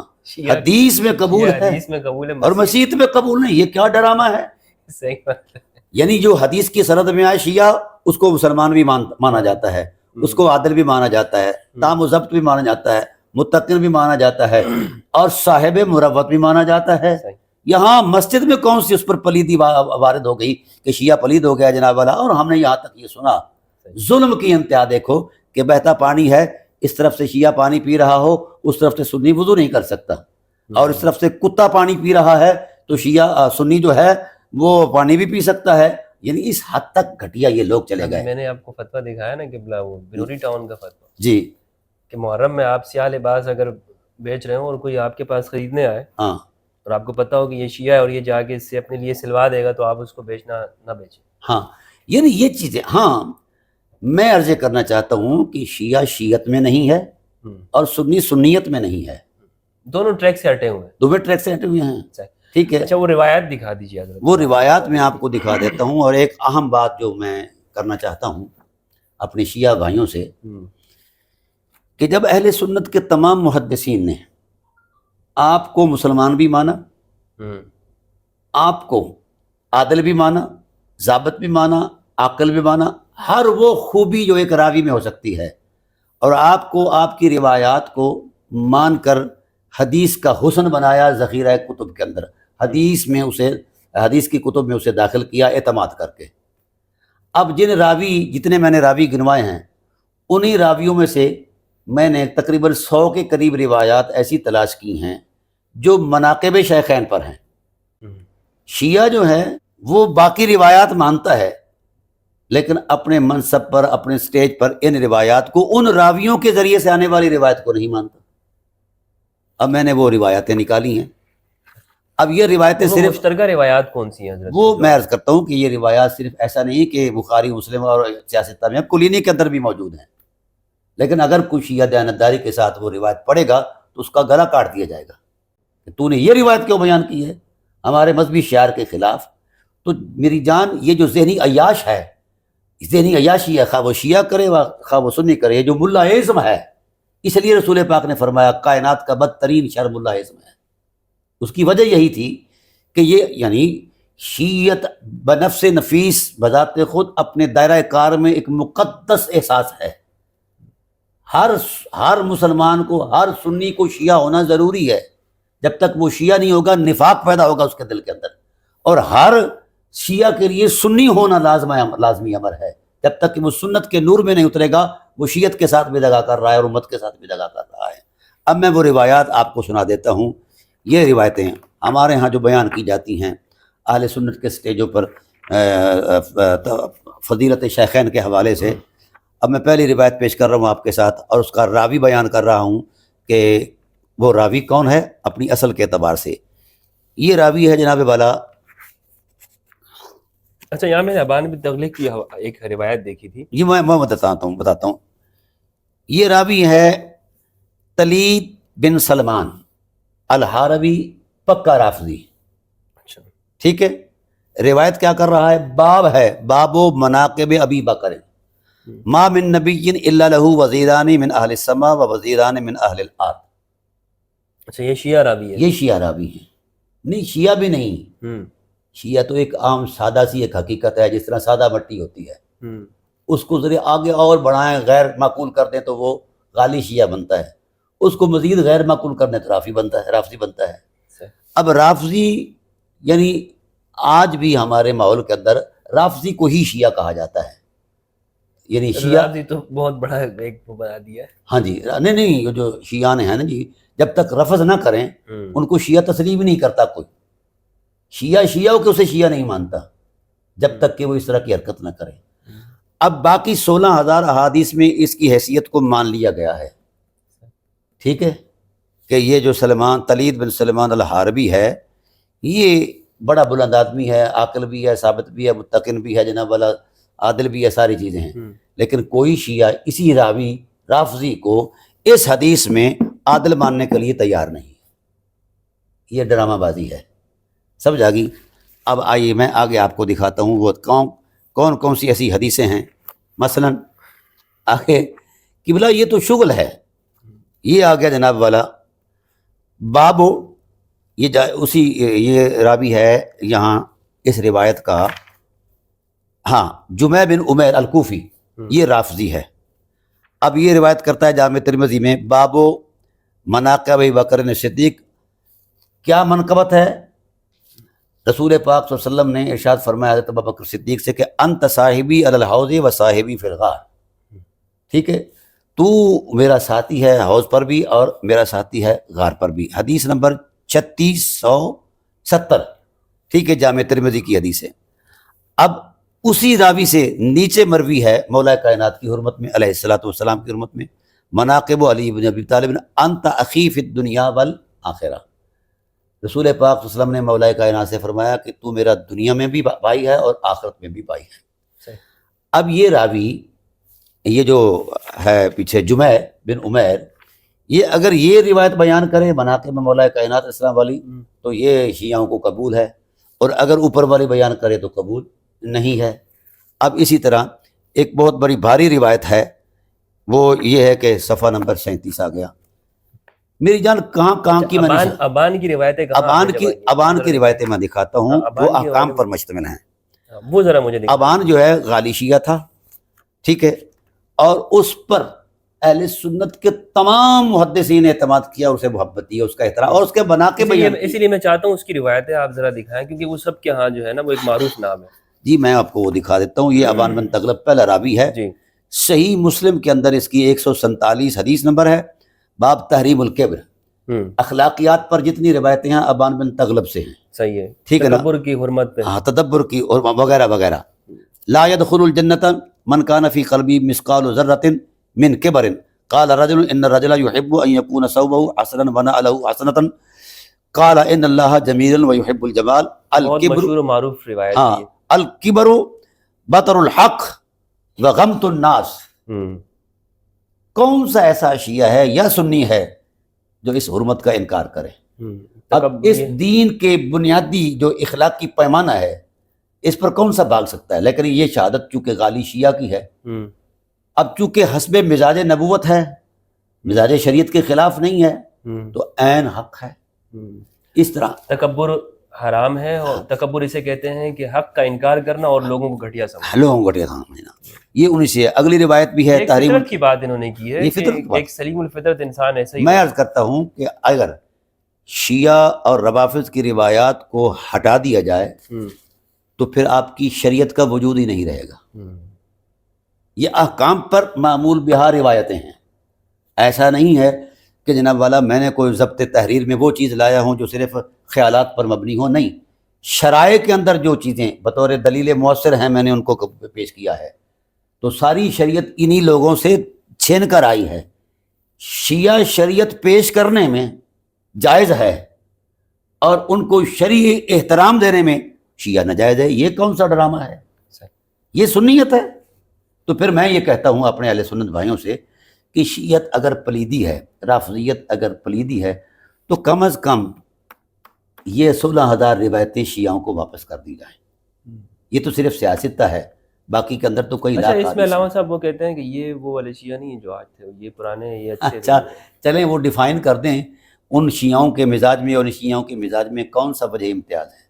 حدیث میں قبول ہے حدیث میں قبول ہے اور مسیت میں قبول نہیں. یہ کیا ڈرامہ ہے؟ صحیح بات ہے. یعنی جو حدیث کی سند میں آئے شیعہ اس کو مسلمان بھی مانا جاتا ہے, اس کو عادل بھی مانا جاتا ہے, تام و ضبط بھی مانا جاتا ہے, متقن بھی مانا جاتا ہے, اور صاحب مروت بھی مانا جاتا ہے. یہاں مسجد میں کون سی اس پر پلیدی وارد ہو گئی کہ شیعہ پلید ہو گیا جناب والا؟ اور ہم نے یہاں تک یہ سنا ظلم کی انتہا دیکھو کہ بہتا پانی ہے, اس طرف سے شیعہ پانی پی رہا ہو, اس طرف سے سنی وضو نہیں کر سکتا, اور اس طرف سے کتا پانی پی رہا ہے تو شیعہ سنی جو ہے وہ پانی بھی پی سکتا ہے. یعنی اس حد تک گھٹیا یہ لوگ چلے گئے. میں نے آپ کو فتویٰ دکھایا نا کہ بلا وہ بنوری ٹاؤن کا فتویٰ جی کہ محرم میں آپ سیاہ لباس اگر بیچ رہے ہوں اور کوئی آپ کے پاس خریدنے آئے ہاں اور آپ کو پتہ ہو کہ یہ شیعہ ہے اور یہ جا کے اس سے اپنے لیے سلوا دے گا تو آپ اس کو بیچنا نہ بیچیں. ہاں یعنی یہ چیزیں. ہاں میں عرض کرنا چاہتا ہوں کہ شیعہ شیعت میں نہیں ہے اور سنی سنیت میں نہیں ہے, دونوں ٹریک سے ہٹے ہوئے ہیں. دونوں ٹریک سے ہٹے ہوئے ہیں. ٹھیک ہے. اچھا وہ روایات دکھا دیجیے حضرت. وہ روایات میں آپ کو دکھا دیتا ہوں. اور ایک اہم بات جو میں کرنا چاہتا ہوں اپنے شیعہ بھائیوں سے کہ جب اہل سنت کے تمام محدثین نے آپ کو مسلمان بھی مانا, آپ کو عادل بھی مانا, ضابط بھی مانا, عاقل بھی مانا, ہر وہ خوبی جو ایک راوی میں ہو سکتی ہے, اور آپ کو آپ کی روایات کو مان کر حدیث کا حسن بنایا ذخیرہ کتب کے اندر, حدیث کی کتب میں اسے داخل کیا اعتماد کر کے. اب جتنے میں نے راوی گنوائے ہیں انہی راویوں میں سے میں نے تقریباً 100 کے قریب روایات ایسی تلاش کی ہیں جو مناقب شیخین پر ہیں. شیعہ جو ہے وہ باقی روایات مانتا ہے لیکن اپنے منصب پر, اپنے سٹیج پر ان روایات کو, ان راویوں کے ذریعے سے آنے والی روایت کو نہیں مانتا. اب میں نے وہ روایتیں نکالی ہیں. اب یہ روایتیں صرف مشترکہ روایات کون سی ہیں حضرت؟ وہ میں عرض کرتا ہوں کہ یہ روایات صرف ایسا نہیں کہ بخاری مسلم اور سیاست میں کلینی کے اندر بھی موجود ہیں, لیکن اگر کوئی شیعہ دیانتداری کے ساتھ وہ روایت پڑھے گا تو اس کا گلا کاٹ دیا جائے گا کہ تو نے یہ روایت کیوں بیان کی ہے ہمارے مذہبی شعار کے خلاف. تو میری جان یہ جو ذہنی عیاش ہے, ذہنی عیاشی ہے, خواہ وہ شیعہ کرے خواہ وہ سنی کرے, یہ جو ملا ازم ہے, اس لیے رسول پاک نے فرمایا کائنات کا بدترین شر ملا ازم ہے. اس کی وجہ یہی تھی کہ یہ یعنی شیعت بنفس نفیس بذات خود اپنے دائرہ کار میں ایک مقدس احساس ہے. ہر مسلمان کو, ہر سنی کو شیعہ ہونا ضروری ہے. جب تک وہ شیعہ نہیں ہوگا نفاق پیدا ہوگا اس کے دل کے اندر, اور ہر شیعہ کے لیے سنی ہونا لازمی امر ہے. جب تک کہ وہ سنت کے نور میں نہیں اترے گا وہ شیعت کے ساتھ بھی دغا کر رہا ہے اور امت کے ساتھ بھی دغا کر رہا ہے. اب میں وہ روایات آپ کو سنا دیتا ہوں. یہ روایتیں ہمارے ہاں جو بیان کی جاتی ہیں اہل سنت کے سٹیجوں پر فضیلت شیخین کے حوالے سے. اب میں پہلی روایت پیش کر رہا ہوں آپ کے ساتھ, اور اس کا راوی بیان کر رہا ہوں کہ وہ راوی کون ہے اپنی اصل کے اعتبار سے. یہ راوی ہے جناب والا. اچھا یہاں میں نے ابان بن تغلق کی ایک روایت دیکھی تھی. یہ میں بتاتا ہوں. یہ راوی ہے تلید بن سلمان الحاربی, پکا رافضی. اچھا ٹھیک ہے. روایت کیا کر رہا ہے؟ باب ہے باب و مناقب ابی بکر ما من نبی الا له وزیران من اہل السماء و وزیران من اہل الارض. اچھا یہ شیعہ راوی ہے؟ یہ شیعہ راوی ہے. نہیں شیعہ بھی نہیں. شیعہ تو ایک عام سادہ سی ایک حقیقت ہے, جس طرح سادہ مٹی ہوتی ہے, اس کو ذرا آگے اور بڑھائیں غیر معقول کر دیں تو وہ غالی شیعہ بنتا ہے, اس کو مزید غیر معقول کرنے تو رافضی بنتا ہے. اب رافضی یعنی آج بھی ہمارے ماحول کے اندر رافضی کو ہی شیعہ کہا جاتا ہے. یعنی شیعہ رافضی تو بہت بڑا ایک بنا دیا ہے. ہاں جی, نہیں جو شیعان ہیں نا جی, جب تک رفض نہ کریں ان کو شیعہ تسلیم نہیں کرتا کوئی. شیعہ ہو کہ اسے شیعہ نہیں مانتا جب تک کہ وہ اس طرح کی حرکت نہ کرے. اب باقی 16,000 احادیث میں اس کی حیثیت کو مان لیا گیا ہے. ٹھیک ہے کہ یہ جو تلید بن سلمان الحاربی ہے یہ بڑا بلند آدمی ہے, عاقل بھی ہے, ثابت بھی ہے, متقن بھی ہے جناب والا, عادل بھی ہے، ساری چیزیں ہیں، لیکن کوئی شیعہ اسی راوی رافضی کو اس حدیث میں عادل ماننے کے لیے تیار نہیں. یہ ڈرامہ بازی ہے، سمجھ آ گئی؟ اب آئیے میں آگے آپ کو دکھاتا ہوں وہ کون کون سی ایسی حدیثیں ہیں. مثلا آگے قبلہ یہ تو شغل ہے، یہ آ گیا جناب والا بابو، یہ راوی ہے یہاں اس روایت کا، ہاں جمع بن عمیر الکوفی، یہ رافضی ہے. اب یہ روایت کرتا ہے جامع ترمذی میں، بابو مناقب ابی بکر صدیق. کیا منقبت ہے؟ رسول پاک صلی اللہ علیہ وسلم نے ارشاد فرمایا حضرت ابو بکر صدیق سے کہ انت صاحبی علی الحوض و صاحبی فی الغار. ٹھیک ہے، تو میرا ساتھی ہے حوض پر بھی اور میرا ساتھی ہے غار پر بھی. حدیث نمبر 3670، ٹھیک ہے، جامع ترمذی کی حدیث ہے. اب اسی راوی سے نیچے مروی ہے مولا کائنات کی حرمت میں، علیہ الصلوۃ والسلام کی حرمت میں، مناقب علی بن ابی طالب انت اخی فی الدنیا والآخرہ. رسول پاک صلی اللہ علیہ وسلم نے مولا کائنات سے فرمایا کہ تو میرا دنیا میں بھی بھائی ہے اور آخرت میں بھی بھائی ہے. اب یہ راوی، یہ جو ہے پیچھے جمع بن عمیر، یہ اگر یہ روایت بیان کرے مناقب میں مولا کائنات اسلام والی تو یہ شیعوں کو قبول ہے، اور اگر اوپر والی بیان کرے تو قبول نہیں ہے. اب اسی طرح ایک بہت بڑی بھاری روایت ہے، وہ یہ ہے کہ صفحہ نمبر 37 آ گیا. میری جان کہاں کی میں ابان کی روایتیں، ابان کی روایتیں میں دکھاتا ہوں جو احکام پر مشتمل ہیں. وہ ذرا مجھے ابان جو ہے غالی شیعہ تھا، ٹھیک ہے، اور اس پر اہل سنت کے تمام محدثین نے اعتماد کیا، اسے محبت دی، اس کا احترام، اور اس کے بنا کے بیان. اسی لیے میں چاہتا ہوں اس کی روایتیں آپ ذرا دکھائیں، کیونکہ وہ سب کے ہاں جو ہے نا وہ ایک معروف نام ہے. جی میں آپ کو وہ دکھا دیتا ہوں. یہ ابان بن تغلب پہلا راوی ہے. جی، صحیح مسلم کے اندر اس کی 147 حدیث نمبر ہے، باب تحریم الکبر. اخلاقیات پر جتنی روایتیں ہیں ابان بن تغلب سے ہیں. صحیح ہے، ٹھیک ہے نا، تکبر کی حرمت پہ، ہاں تدبر کی اور وغیرہ وغیرہ. لا يدخل الجنۃ من كان في قلبه مثقال ذرة من كبر قال رجل ان الرجل يحب ان يكون ثوبه حسنا ونعله حسنة قال ان الله جميل ويحب الجمال. بہت مشہور و معروف روایت ہاں، الکبر بطر الحق وغمط الناس. کون سا ایسا شیعہ ہے یا سنی ہے جو اس حرمت کا انکار کرے؟ اب اس دین کے بنیادی جو اخلاقی پیمانہ ہے اس پر کون سا بھاگ سکتا ہے؟ لیکن یہ شہادت چونکہ غالی شیعہ کی ہے، اب چونکہ حسب مزاج نبوت ہے، مزاج شریعت کے خلاف نہیں ہے، تو عین حق ہے. اس طرح تکبر حرام ہے، اور تکبر اسے کہتے ہیں کہ حق کا انکار کرنا اور لوگوں کو گھٹیا سمجھنا. لوگوں کو گھٹیا سمجھنا، یہ انہی سے ہے. اگلی روایت بھی ہے تحریم، فطرت کی بات انہوں نے کی ہے کہ ایک سلیم الفطرت انسان ایسا ہی. میں عرض کرتا ہوں کہ اگر شیعہ اور روافض کی روایات کو ہٹا دیا جائے تو پھر آپ کی شریعت کا وجود ہی نہیں رہے گا. یہ احکام پر معمول بہا روایتیں ہیں. ایسا نہیں ہے کہ جناب والا میں نے کوئی ضبط تحریر میں وہ چیز لایا ہوں جو صرف خیالات پر مبنی ہو. نہیں، شرائع کے اندر جو چیزیں بطور دلیل مؤثر ہیں میں نے ان کو پیش کیا ہے. تو ساری شریعت انہی لوگوں سے چھین کر آئی ہے. شیعہ شریعت پیش کرنے میں جائز ہے اور ان کو شرعی احترام دینے میں شیعہ ناجائز ہے. یہ کون سا ڈرامہ ہے؟ یہ سنیت ہے. تو پھر میں یہ کہتا ہوں اپنے اہل سنت بھائیوں سے کہ شیعت اگر پلیدی ہے، رافضیت اگر پلیدی ہے، تو کم از کم یہ 16,000 روایتیں شیعوں کو واپس کر دی جائیں. یہ تو صرف سیاست ہے، باقی کے اندر تو کوئی لاکھ. اس میں علامہ صاحب وہ کہتے ہیں کہ یہ وہ والے شیعہ نہیں جو آج تھے، یہ پرانے، یہ اچھے. اچھا چلیں وہ ڈیفائن کر دیں ان شیعوں کے مزاج میں اور ان شیعوں کے مزاج میں کون سا وجہ امتیاز ہے.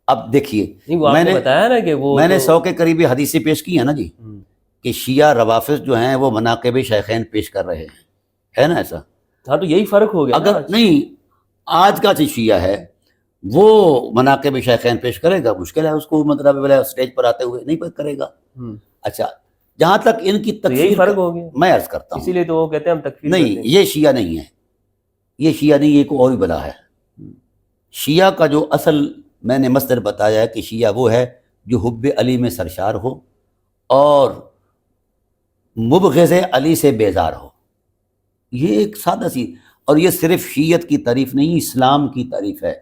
اب دیکھیے میں نے بتایا نا کہ میں نے 100 کے قریبی حدیثیں پیش کی ہیں نا جی، کہ شیعہ روافض جو ہیں وہ مناقب شیخین پیش کر رہے ہیں، ہے نا ایسا؟ ہاں، تو یہی فرق ہو گیا. اگر نہیں آج کا جو شیعہ ہے وہ مناقب شیخین پیش کرے گا، مشکل ہے اس کو مطلب اسٹیج پر آتے ہوئے نہیں کرے گا. اچھا جہاں تک ان کی یہی فرق ہو گیا، میں عرض کرتا ہوں اسی لیے تو وہ کہتے ہیں ہم تکفیر نہیں، یہ شیعہ نہیں ہے، یہ شیعہ نہیں، یہ کوئی اور ہی بلا ہے. شیعہ کا جو اصل میں نے مصدر بتایا ہے کہ شیعہ وہ ہے جو حب علی میں سرشار ہو اور مبغض علی سے بیزار ہو. یہ ایک سادہ سی، اور یہ صرف شیعت کی تعریف نہیں، اسلام کی تعریف ہے،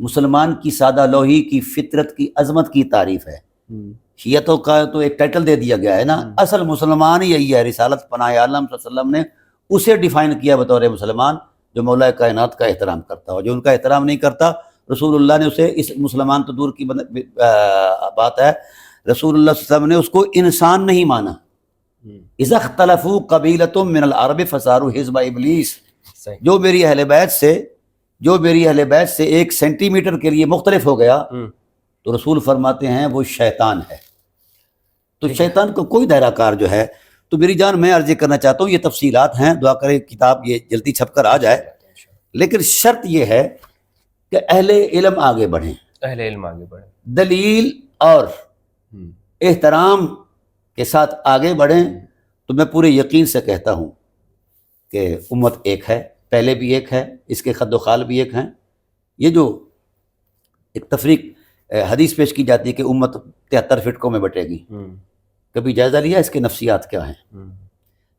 مسلمان کی سادہ لوہی کی فطرت کی عظمت کی تعریف ہے. شیعتوں کا تو ایک ٹائٹل دے دیا گیا ہے نا، اصل مسلمان ہی یہی ہے، رسالت پناہ عالم صلی اللہ علیہ وسلم نے اسے ڈیفائن کیا بطور مسلمان جو مولا کائنات کا احترام کرتا ہو، جو ان کا احترام نہیں کرتا رسول اللہ نے اسے، اس مسلمان تو دور کی بات ہے، رسول اللہ صلی اللہ علیہ وسلم نے اس کو انسان نہیں مانا۔ اذا اختلفوا قبیلۃ من العرب فصاروا حزب ابلیس، جو میری اہل بیت سے 1 سینٹی میٹر کے لیے مختلف ہو گیا تو رسول فرماتے ہیں وہ شیطان ہے۔ تو شیطان کو کوئی دائرہ کار جو ہے، تو میری جان میں عرض کرنا چاہتا ہوں، یہ تفصیلات ہیں، دعا کریں کتاب یہ جلدی چھپ کر آ جائے، لیکن شرط یہ ہے کہ اہل علم آگے بڑھیں، دلیل اور احترام کے ساتھ آگے بڑھیں۔ تو میں پورے یقین سے کہتا ہوں کہ امت ایک ہے، پہلے بھی ایک ہے، اس کے خد و خال بھی ایک ہیں۔ یہ جو ایک تفریق حدیث پیش کی جاتی ہے کہ امت 73 فرقوں میں بٹے گی، کبھی جائزہ لیا اس کے نفسیات کیا ہیں؟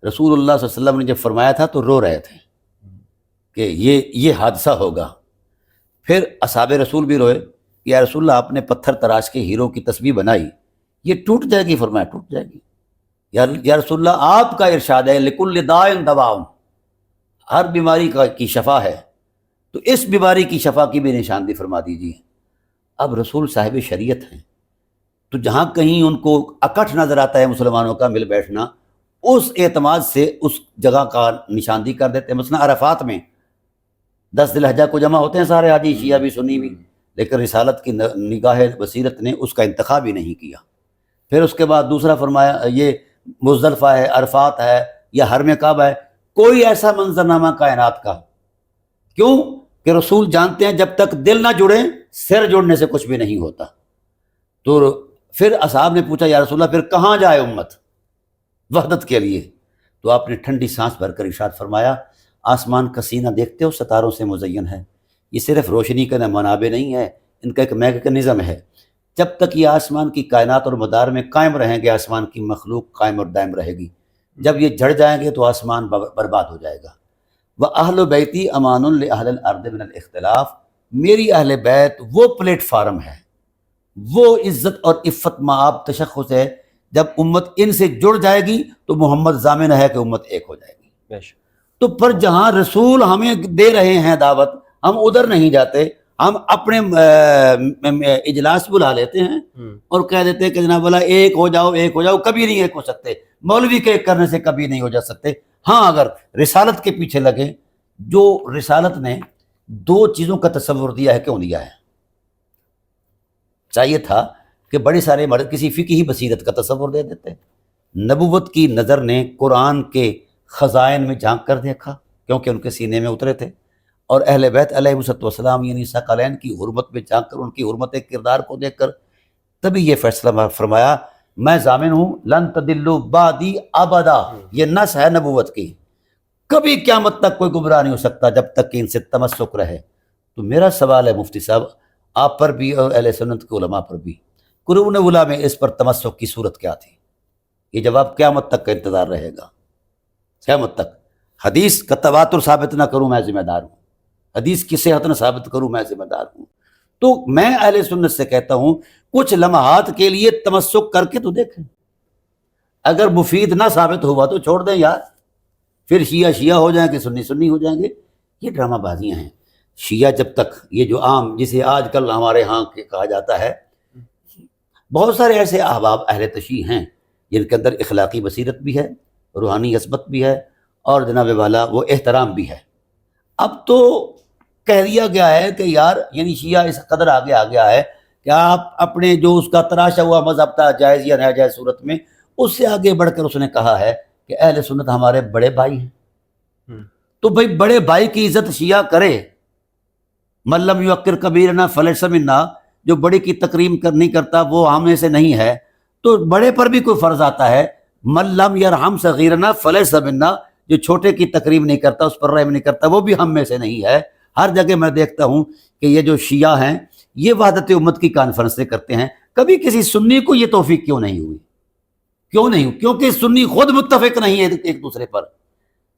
رسول اللہ صلی اللہ علیہ وسلم نے جب فرمایا تھا تو رو رہے تھے کہ یہ حادثہ ہوگا، پھر اصحاب رسول بھی روئے کہ یا رسول اللہ آپ نے پتھر تراش کے ہیروں کی تسبیح بنائی، یہ ٹوٹ جائے گی، فرمایا ٹوٹ جائے گی۔ یا رسول اللہ آپ کا ارشاد ہے لکل داء دواء، ہر بیماری کی شفا ہے، تو اس بیماری کی شفا کی بھی نشاندہی فرما دیجیے۔ اب رسول صاحب شریعت ہیں، تو جہاں کہیں ان کو اکٹھ نظر آتا ہے مسلمانوں کا مل بیٹھنا، اس اعتماد سے اس جگہ کا نشاندہی کر دیتے ہیں۔ مثلا عرفات میں 10 ذی الحجہ کو جمع ہوتے ہیں سارے حاجی، شیعہ بھی سنی بھی، لیکن رسالت کی نگاہ بصیرت نے اس کا انتخاب ہی نہیں کیا۔ پھر اس کے بعد دوسرا فرمایا یہ مزدلفہ ہے، عرفات ہے یا حرم کعبہ ہے، کوئی ایسا منظرنامہ کائنات کا، کیوں کہ رسول جانتے ہیں جب تک دل نہ جڑے سر جڑنے سے کچھ بھی نہیں ہوتا۔ تو پھر اصحاب نے پوچھا یا رسول اللہ پھر کہاں جائے امت وحدت کے لیے؟ تو آپ نے ٹھنڈی سانس بھر کر ارشاد فرمایا آسمان کا سینہ دیکھتے ہو ستاروں سے مزین ہے، یہ صرف روشنی کا منابع نہیں ہے، ان کا ایک میکانزم ہے، جب تک یہ آسمان کی کائنات اور مدار میں قائم رہیں گے آسمان کی مخلوق قائم اور دائم رہے گی، جب یہ جھڑ جائیں گے تو آسمان برباد ہو جائے گا۔ وَأَهْلُ بَيْتِي أَمَانٌ لِأَهْلِ الْأَرْضِ مِنَ الْاخْتِلَافِ، میری اہل بیت وہ پلیٹ فارم ہے، وہ عزت اور عفت مآب تشخص ہے، جب امت ان سے جڑ جائے گی تو محمد ضامن ہے کہ امت ایک ہو جائے گی۔ تو پر جہاں رسول ہمیں دے رہے ہیں دعوت، ہم ادھر نہیں جاتے، ہم اپنے اجلاس بلا لیتے ہیں اور کہہ دیتے ہیں کہ جناب والا ایک ہو جاؤ، ایک ہو جاؤ، کبھی نہیں ایک ہو سکتے، مولوی کے ایک کرنے سے کبھی نہیں ہو جا سکتے۔ ہاں اگر رسالت کے پیچھے لگے، جو رسالت نے 2 چیزوں کا تصور دیا ہے، کیوں دیا ہے؟ چاہیے تھا کہ بڑے سارے مرد کسی فقہی بصیرت کا تصور دے دیتے، نبوت کی نظر نے قرآن کے خزائن میں جھانک کر دیکھا کیونکہ ان کے سینے میں اترے تھے، اور اہل بیت علیہ السلام یعنی ثقلین کی حرمت میں جھانک کر ان کی حرمت کردار کو دیکھ کر تبھی یہ فیصلہ فرمایا میں ضامن ہوں لن تدلوا بعدی ابدا، یہ نص ہے نبوت کی، کبھی قیامت تک کوئی گمراہ نہیں ہو سکتا جب تک کہ ان سے تمسک رہے۔ تو میرا سوال ہے مفتی صاحب آپ پر بھی اور اہل سنت کے علماء پر بھی، قرون اولیٰ میں اس پر تمسک کی صورت کیا تھی؟ یہ جواب قیامت تک کا انتظار رہے گا، قیامت تک۔ حدیث کا تواتر ثابت نہ کروں میں ذمہ دار ہوں، حدیث کی صحت نہ ثابت کروں میں ذمہ دار ہوں۔ تو میں اہل سنت سے کہتا ہوں کچھ لمحات کے لیے تمسک کر کے تو دیکھیں، اگر مفید نہ ثابت ہوا تو چھوڑ دیں یار، پھر شیعہ ہو جائیں گے، سنی ہو جائیں گے۔ یہ ڈرامہ بازیاں ہیں۔ شیعہ جب تک یہ جو عام جسے آج کل ہمارے ہاں کہا جاتا ہے، بہت سارے ایسے احباب اہل تشیع ہیں جن کے اندر اخلاقی بصیرت بھی ہے، روحانی عصمت بھی ہے، اور جناب والا وہ احترام بھی ہے۔ اب تو کہہ دیا گیا ہے کہ یار یعنی شیعہ اس قدر آگے آ گیا ہے کہ آپ اپنے جو اس کا تراشا ہوا مذہب تھا جائز یا ناجائز صورت میں، اس سے آگے بڑھ کر اس نے کہا ہے کہ اہل سنت ہمارے بڑے بھائی ہیں۔ تو بھائی بڑے بھائی کی عزت شیعہ کرے، من لم یوقر کبیرنا فلیس منا، جو بڑے کی تکریم نہیں کرتا وہ ہم میں سے نہیں ہے۔ تو بڑے پر بھی کوئی فرض آتا ہے، من لم یرحم صغیرنا فلیس منا، جو چھوٹے کی تکریم نہیں کرتا، اس پر رحم نہیں کرتا، وہ بھی ہم میں سے نہیں ہے۔ ہر جگہ میں دیکھتا ہوں کہ یہ جو شیعہ ہیں یہ وحدت امت کی کانفرنسیں کرتے ہیں، کبھی کسی سنی کو یہ توفیق کیوں نہیں ہوئی؟ کیوں نہیں ہوئی؟ کیونکہ سنی خود متفق نہیں ہے ایک دوسرے پر۔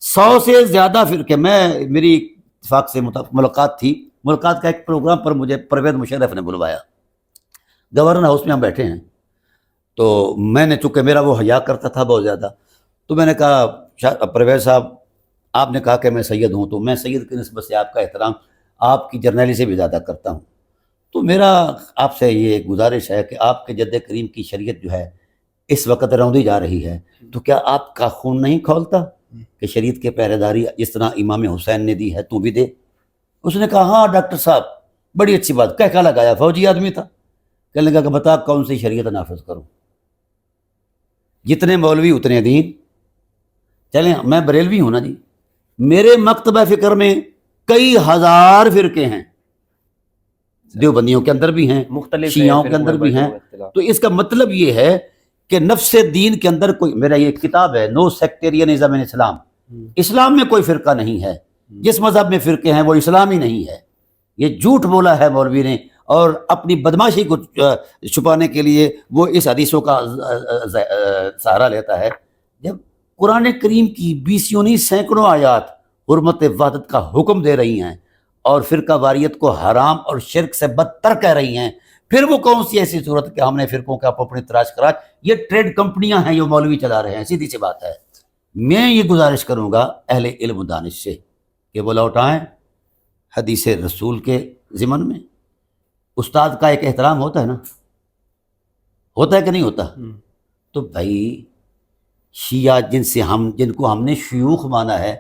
100 سے زیادہ فرقے، میری اتفاق سے ملاقات تھی، ملاقات کا ایک پروگرام پر مجھے پرویز مشرف نے بلوایا، گورنر ہاؤس میں ہم بیٹھے ہیں، تو میں نے چونکہ میرا وہ حیا کرتا تھا بہت زیادہ، تو میں نے کہا پرویز صاحب آپ نے کہا کہ میں سید ہوں، تو میں سید کی نسبت سے آپ کا احترام آپ کی جرنیلی سے بھی زیادہ کرتا ہوں، تو میرا آپ سے یہ ایک گزارش ہے کہ آپ کے جد کریم کی شریعت جو ہے اس وقت روندی جا رہی ہے، تو کیا آپ کا خون نہیں کھولتا کہ شریعت کے پہرے داری جس طرح امام حسین نے دی ہے تو بھی دے؟ اس نے کہا ہاں ڈاکٹر صاحب بڑی اچھی بات، کہہ لگایا، فوجی آدمی تھا، کہنے لگا کہ بتا کون سی شریعت نافذ کروں؟ جتنے مولوی اتنے دین، چلیں میں بریلوی ہوں نا جی، میرے مکتبہ فکر میں کئی ہزار فرقے ہیں، دیوبندیوں کے اندر بھی ہیں، مختلف شیعوں کے اندر بھی ہیں، تو اس کا مطلب یہ ہے کہ نفس دین کے اندر کوئی، میرا یہ کتاب ہے نو سیکٹیرینزم ان اسلام، اسلام میں کوئی فرقہ نہیں ہے، جس مذہب میں فرقے ہیں وہ اسلام ہی نہیں ہے، یہ جھوٹ بولا ہے مولوی نے، اور اپنی بدماشی کو چھپانے کے لیے وہ اس حدیثوں کا سہارا لیتا ہے، جب قرآن کریم کی بیسیوں نہیں سینکڑوں آیات حرمت وحدت کا حکم دے رہی ہیں اور فرقہ واریت کو حرام اور شرک سے بدتر کہہ رہی ہیں، پھر وہ کون سی ایسی صورت کہ ہم نے فرقوں کا اپنی تراش کراش، یہ ٹریڈ کمپنیاں ہیں جو مولوی چلا رہے ہیں، سیدھی سی بات ہے۔ میں یہ گزارش کروں گا اہل علم و دانش سے کہ وہ لوٹائیں حدیث رسول کے ضمن میں، استاد کا ایک احترام ہوتا ہے نا، ہوتا ہے کہ نہیں ہوتا؟ تو بھائی شیعہ جن کو ہم نے شیوخ مانا ہے،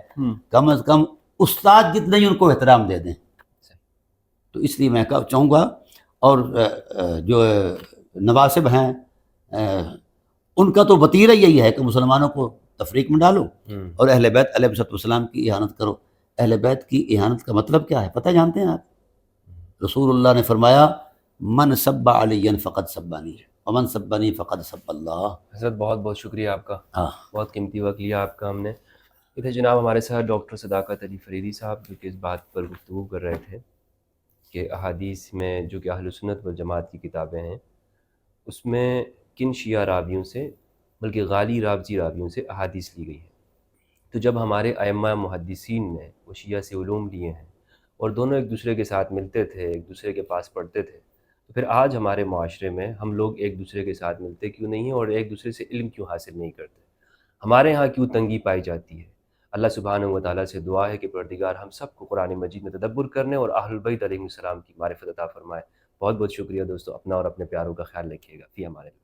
کم از کم استاد جتنا ہی ان کو احترام دے دیں۔ تو اس لیے میں چاہوں گا، اور جو نواسب ہیں ان کا تو وتیرہ یہی ہے کہ مسلمانوں کو تفریق میں ڈالو اور اہل بیت علیہ السلام کی اہانت کرو۔ اہل بیت کی اہانت کا مطلب کیا ہے پتہ جانتے ہیں آپ؟ رسول اللہ نے فرمایا من سب علی فقد سبانی ومن سبنی فقد سب اللہ۔ حضرت بہت بہت شکریہ آپ کا، ہاں بہت قیمتی وقت لیا آپ کا ہم نے۔ یہ تھے جناب ہمارے ساتھ ڈاکٹر صداقت علی فریدی صاحب، جو کہ اس بات پر گفتگو کر رہے تھے کہ احادیث میں جو کہ اہل سنت والجماعت کی کتابیں ہیں، اس میں کن شیعہ راویوں سے، بلکہ غالی رابضی راویوں سے احادیث لی گئی ہے۔ تو جب ہمارے ائمہ محدثین نے وہ شیعہ سے علوم لیے ہیں اور دونوں ایک دوسرے کے ساتھ ملتے تھے، ایک دوسرے کے پاس پڑھتے تھے، تو پھر آج ہمارے معاشرے میں ہم لوگ ایک دوسرے کے ساتھ ملتے کیوں نہیں ہیں اور ایک دوسرے سے علم کیوں حاصل نہیں کرتے؟ ہمارے ہاں کیوں تنگی پائی جاتی ہے؟ اللہ سبحانہ و تعالیٰ سے دعا ہے کہ پروردگار ہم سب کو قرآن مجید میں تدبر کرنے اور اہل البیت علیہ السلام کی معرفت عطا فرمائے۔ بہت بہت شکریہ دوستو، اپنا اور اپنے پیاروں کا خیال رکھیے گا، فی امان اللہ۔